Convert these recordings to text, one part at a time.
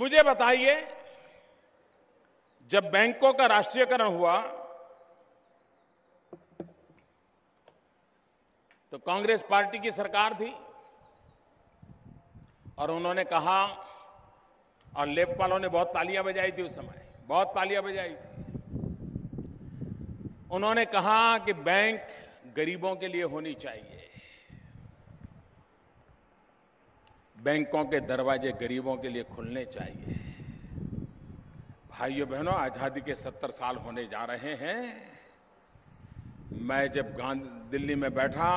मुझे बताइए, जब बैंकों का राष्ट्रीयकरण हुआ तो कांग्रेस पार्टी की सरकार थी और उन्होंने कहा, और लेफ्ट वालों ने बहुत तालियां बजाई थी, उस समय बहुत तालियां बजाई थी। उन्होंने कहा कि बैंक गरीबों के लिए होनी चाहिए, बैंकों के दरवाजे गरीबों के लिए खुलने चाहिए। भाइयों बहनों, आजादी के 70 साल होने जा रहे हैं। मैं जब दिल्ली में बैठा,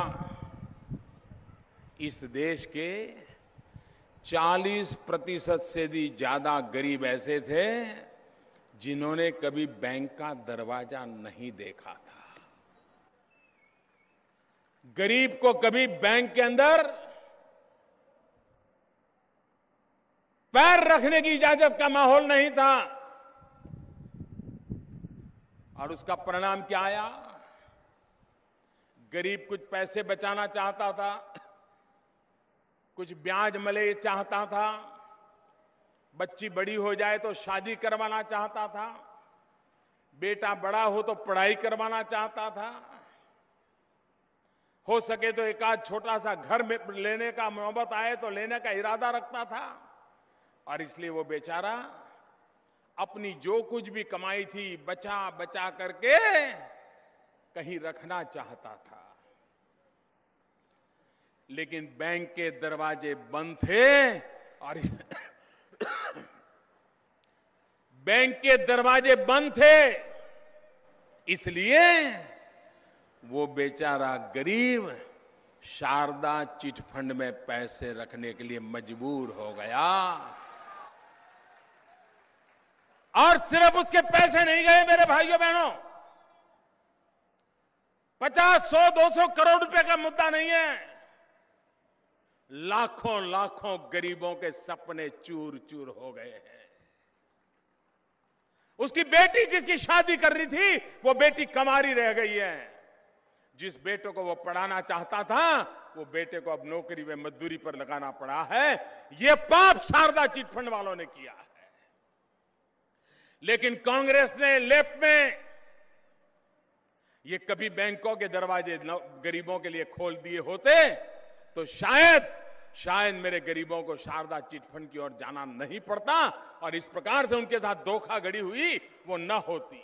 इस देश के 40% से भी ज्यादा गरीब ऐसे थे जिन्होंने कभी बैंक का दरवाजा नहीं देखा था। गरीब को कभी बैंक के अंदर पैर रखने की इजाजत का माहौल नहीं था। और उसका परिणाम क्या आया? गरीब कुछ पैसे बचाना चाहता था, कुछ ब्याज मिले चाहता था, बच्ची बड़ी हो जाए तो शादी करवाना चाहता था, बेटा बड़ा हो तो पढ़ाई करवाना चाहता था, हो सके तो एक आध छोटा सा घर में लेने का नौबत आए तो लेने का इरादा रखता था। और इसलिए वो बेचारा अपनी जो कुछ भी कमाई थी बचा बचा करके कहीं रखना चाहता था। लेकिन बैंक के दरवाजे बंद थे और बैंक के दरवाजे बंद थे, इसलिए वो बेचारा गरीब शारदा चिटफंड में पैसे रखने के लिए मजबूर हो गया। और सिर्फ उसके पैसे नहीं गए मेरे भाइयों बहनों, 50, 100, 200 करोड़ रुपए का मुद्दा नहीं है। लाखों लाखों गरीबों के सपने चूर चूर हो गए हैं। उसकी बेटी जिसकी शादी कर रही थी, वो बेटी कमारी रह गई है। जिस बेटे को वो पढ़ाना चाहता था, वो बेटे को अब नौकरी में मजदूरी पर लगाना पड़ा है। ये पाप शारदा चिटफंड वालों ने किया है। लेकिन कांग्रेस ने लेफ्ट में ये कभी बैंकों के दरवाजे गरीबों के लिए खोल दिए होते तो शायद मेरे गरीबों को शारदा चिटफंड की ओर जाना नहीं पड़ता और इस प्रकार से उनके साथ धोखाधड़ी हुई वो न होती।